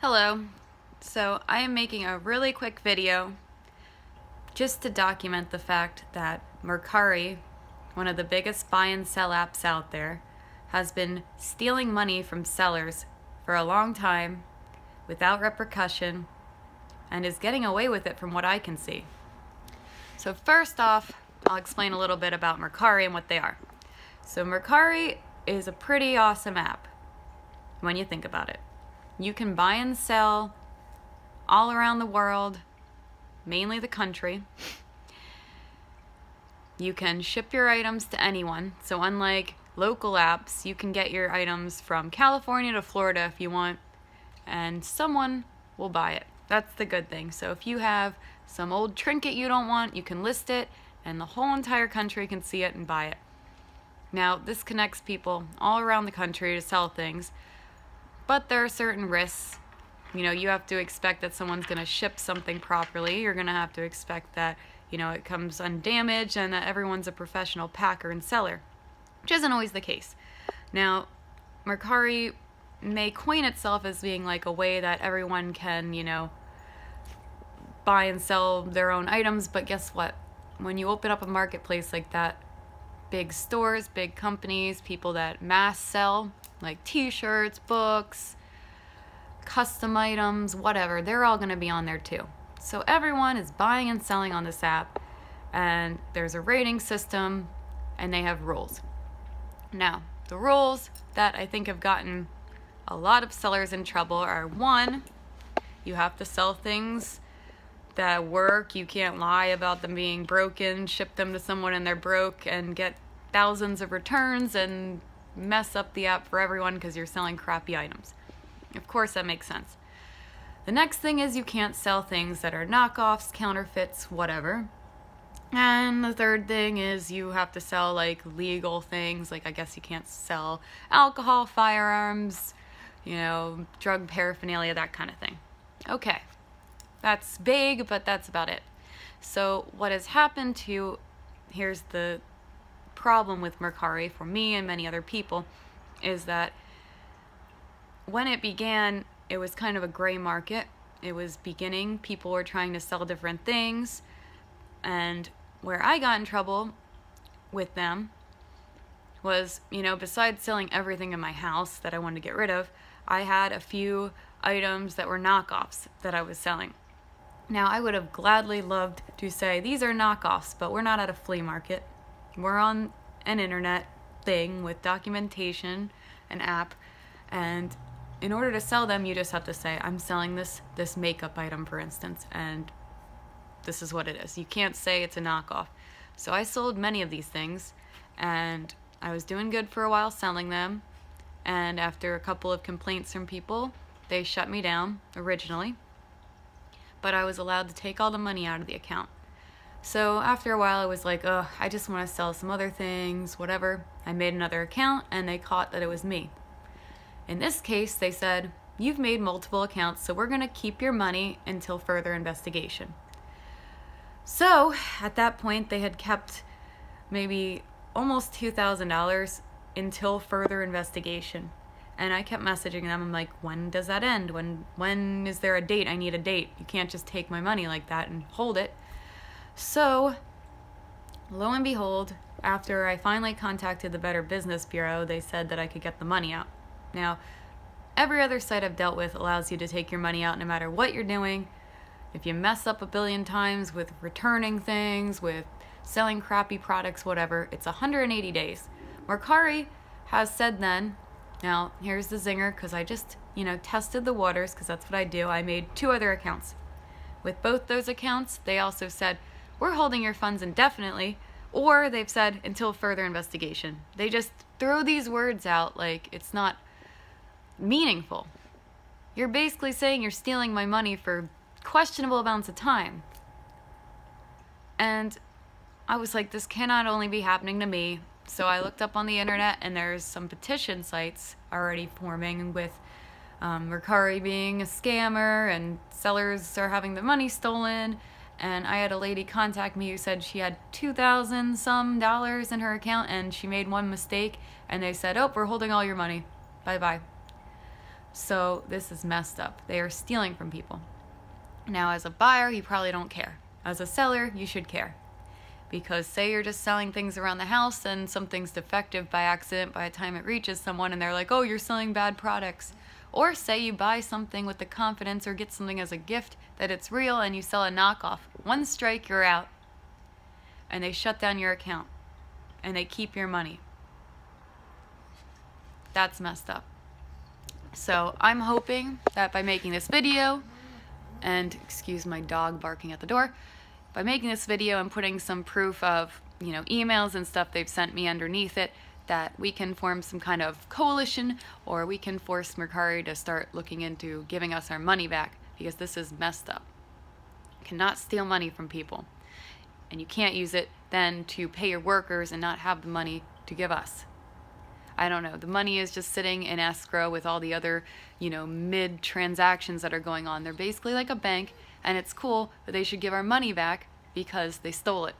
Hello. So I am making a really quick video just to document the fact that Mercari, one of the biggest buy and sell apps out there, has been stealing money from sellers for a long time without repercussion and is getting away with it from what I can see. So first off, I'll explain a little bit about Mercari and what they are. So Mercari is a pretty awesome app when you think about it. You can buy and sell all around the world, mainly the country. You can ship your items to anyone. So unlike local apps, you can get your items from California to Florida if you want, and someone will buy it. That's the good thing. So if you have some old trinket you don't want, you can list it, and the whole entire country can see it and buy it. Now, this connects people all around the country to sell things, but there are certain risks. You know, you have to expect that someone's going to ship something properly. You're going to have to expect that, it comes undamaged and that everyone's a professional packer and seller, which isn't always the case. Now, Mercari may coin itself as being like a way that everyone can, buy and sell their own items, but guess what? When you open up a marketplace like that, big stores, big companies, people that mass sell, like t-shirts, books, custom items, whatever, they're all going to be on there too. So everyone is buying and selling on this app, and there's a rating system, and they have rules. Now, the rules that I think have gotten a lot of sellers in trouble are: one, you have to sell things that work. You can't lie about them being broken, ship them to someone and they're broke, and get thousands of returns and mess up the app for everyone because you're selling crappy items. Of course, that makes sense. The next thing is you can't sell things that are knockoffs, counterfeits, whatever. And the third thing is you have to sell like legal things, like I guess you can't sell alcohol, firearms, drug paraphernalia, that kind of thing. Okay, that's vague, but that's about it. So what has happened here's the problem with Mercari for me and many other people, is that when it began, it was kind of a gray market. It was beginning, people were trying to sell different things, and where I got in trouble with them was, besides selling everything in my house that I wanted to get rid of, I had a few items that were knockoffs that I was selling. Now, I would have gladly loved to say these are knockoffs, but we're not at a flea market. We're on an internet thing with documentation, an app, and in order to sell them, you just have to say, I'm selling this makeup item, for instance, and this is what it is. You can't say it's a knockoff. So I sold many of these things, and I was doing good for a while selling them, and after a couple of complaints from people, they shut me down originally, but I was allowed to take all the money out of the account. So after a while, I was like, ugh, I just want to sell some other things, whatever. I made another account, and they caught that it was me. In this case, they said, you've made multiple accounts, so we're going to keep your money until further investigation. So at that point, they had kept maybe almost $2,000 until further investigation. And I kept messaging them. I'm like, when does that end? When is there a date? I need a date. You can't just take my money like that and hold it. So, lo and behold, after I finally contacted the Better Business Bureau, they said that I could get the money out. Now, every other site I've dealt with allows you to take your money out no matter what you're doing. If you mess up a billion times with returning things, with selling crappy products, whatever, it's 180 days. Mercari has said then, now here's the zinger, because I just, tested the waters, because that's what I do. I made 2 other accounts. With both those accounts, they also said, we're holding your funds indefinitely, or they've said until further investigation. They just throw these words out like it's not meaningful. You're basically saying you're stealing my money for questionable amounts of time. And I was like, this cannot only be happening to me. So I looked up on the internet, and there's some petition sites already forming with Mercari being a scammer and sellers are having their money stolen. And I had a lady contact me who said she had $2,000 some in her account, and she made one mistake, and they said, oh, we're holding all your money. Bye-bye. So this is messed up. They are stealing from people. Now, as a buyer, you probably don't care. As a seller, you should care. Because say you're just selling things around the house and something's defective by accident by the time it reaches someone and they're like, oh, you're selling bad products. Or say you buy something with the confidence or get something as a gift that it's real and you sell a knockoff. One strike, you're out. And they shut down your account. And they keep your money. That's messed up. So I'm hoping that by making this video, and excuse my dog barking at the door, by making this video and putting some proof of, emails and stuff they've sent me underneath it, that we can form some kind of coalition, or we can force Mercari to start looking into giving us our money back, because this is messed up. You cannot steal money from people, and you can't use it then to pay your workers and not have the money to give us. I don't know, the money is just sitting in escrow with all the other, mid transactions that are going on. They're basically like a bank, and it's cool, but they should give our money back because they stole it.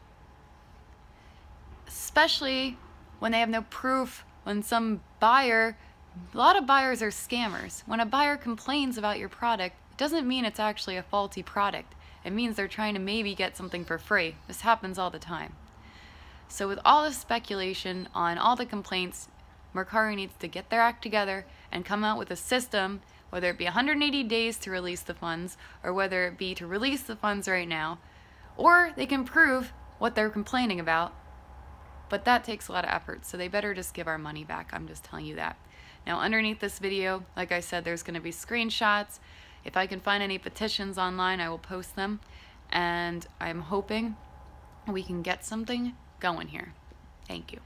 Especially when they have no proof, when some buyer, a lot of buyers are scammers. When a buyer complains about your product, it doesn't mean it's actually a faulty product. It means they're trying to maybe get something for free. This happens all the time. So with all this speculation on all the complaints, Mercari needs to get their act together and come out with a system, whether it be 180 days to release the funds, or whether it be to release the funds right now, or they can prove what they're complaining about, but that takes a lot of effort, so they better just give our money back. I'm just telling you that. Now, underneath this video, like I said, there's going to be screenshots. If I can find any petitions online, I will post them, and I'm hoping we can get something going here. Thank you.